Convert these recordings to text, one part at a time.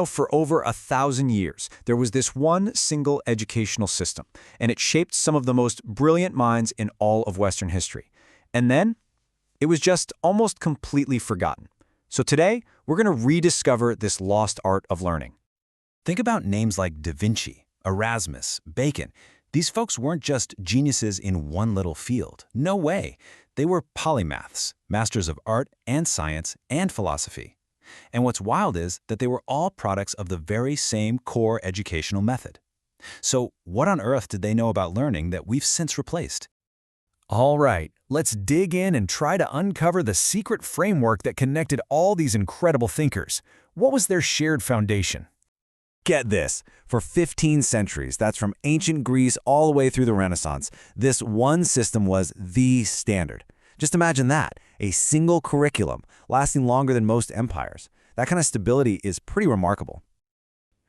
For over 1,000 years, there was this one single educational system, and it shaped some of the most brilliant minds in all of Western history. And then, it was just almost completely forgotten. So today, we're going to rediscover this lost art of learning. Think about names like Da Vinci, Erasmus, Bacon. These folks weren't just geniuses in one little field. No way. They were polymaths, masters of art and science and philosophy. And what's wild is that they were all products of the very same core educational method. So what on earth did they know about learning that we've since replaced? All right, let's dig in and try to uncover the secret framework that connected all these incredible thinkers. What was their shared foundation? Get this, for 15 centuries, that's from ancient Greece all the way through the Renaissance, this one system was the standard. Just imagine that, a single curriculum lasting longer than most empires. That kind of stability is pretty remarkable.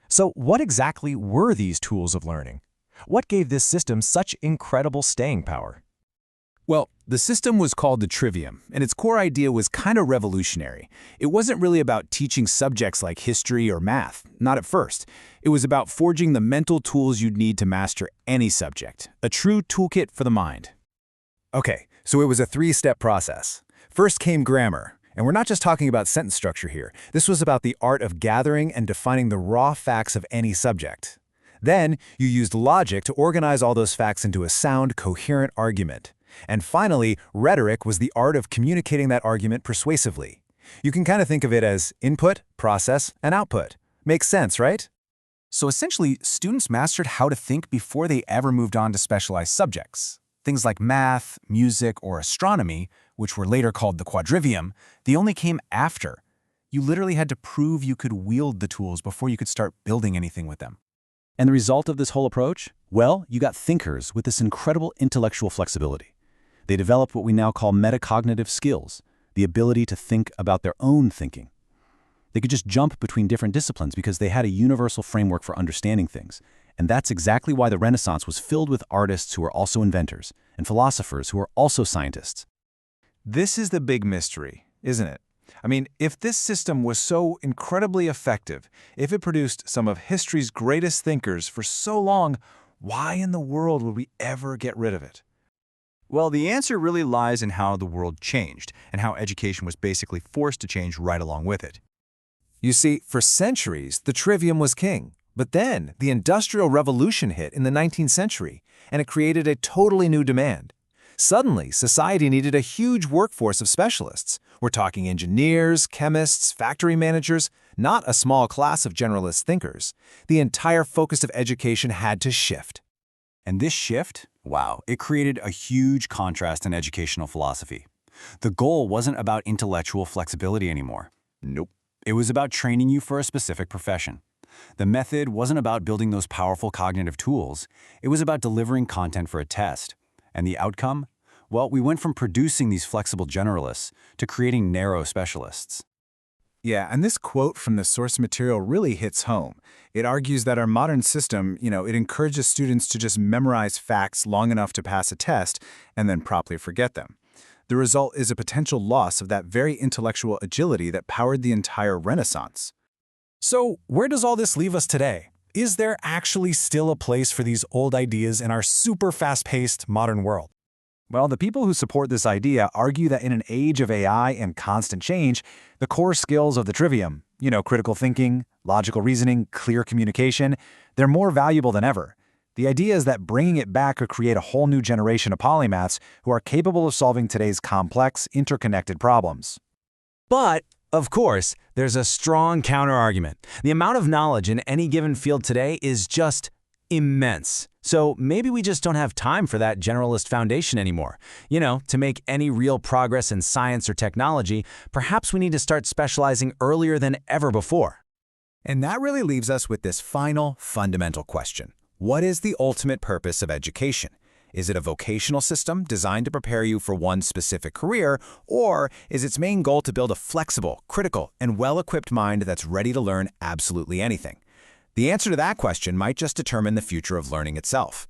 So what exactly were these tools of learning? What gave this system such incredible staying power? Well, the system was called the Trivium, and its core idea was kind of revolutionary. It wasn't really about teaching subjects like history or math, not at first. It was about forging the mental tools you'd need to master any subject, a true toolkit for the mind. Okay, so it was a three-step process. First came grammar, and we're not just talking about sentence structure here. This was about the art of gathering and defining the raw facts of any subject. Then, you used logic to organize all those facts into a sound, coherent argument. And finally, rhetoric was the art of communicating that argument persuasively. You can kind of think of it as input, process, and output. Makes sense, right? So essentially, students mastered how to think before they ever moved on to specialized subjects. Things like math, music, or astronomy, which were later called the quadrivium, they only came after. You literally had to prove you could wield the tools before you could start building anything with them. And the result of this whole approach? Well, you got thinkers with this incredible intellectual flexibility. They developed what we now call metacognitive skills, the ability to think about their own thinking. They could just jump between different disciplines because they had a universal framework for understanding things. And that's exactly why the Renaissance was filled with artists who were also inventors and philosophers who were also scientists. This is the big mystery, isn't it? I mean, if this system was so incredibly effective, if it produced some of history's greatest thinkers for so long, why in the world would we ever get rid of it? Well, the answer really lies in how the world changed and how education was basically forced to change right along with it. You see, for centuries, the trivium was king. But then, the Industrial Revolution hit in the 19th century, and it created a totally new demand. Suddenly, society needed a huge workforce of specialists. We're talking engineers, chemists, factory managers, not a small class of generalist thinkers. The entire focus of education had to shift. And this shift, wow, it created a huge contrast in educational philosophy. The goal wasn't about intellectual flexibility anymore. Nope. It was about training you for a specific profession. The method wasn't about building those powerful cognitive tools. It was about delivering content for a test. And the outcome? Well, we went from producing these flexible generalists to creating narrow specialists. Yeah, and this quote from the source material really hits home. It argues that our modern system, it encourages students to just memorize facts long enough to pass a test and then promptly forget them. The result is a potential loss of that very intellectual agility that powered the entire Renaissance. So, where does all this leave us today? Is there actually still a place for these old ideas in our super fast-paced modern world? Well, the people who support this idea argue that in an age of AI and constant change, the core skills of the trivium, critical thinking, logical reasoning, clear communication, they're more valuable than ever. The idea is that bringing it back could create a whole new generation of polymaths who are capable of solving today's complex, interconnected problems. But, of course, there's a strong counterargument. The amount of knowledge in any given field today is just immense. So maybe we just don't have time for that generalist foundation anymore. To make any real progress in science or technology, perhaps we need to start specializing earlier than ever before. And that really leaves us with this final, fundamental question. What is the ultimate purpose of education? Is it a vocational system designed to prepare you for one specific career, or is its main goal to build a flexible, critical, and well-equipped mind that's ready to learn absolutely anything? The answer to that question might just determine the future of learning itself.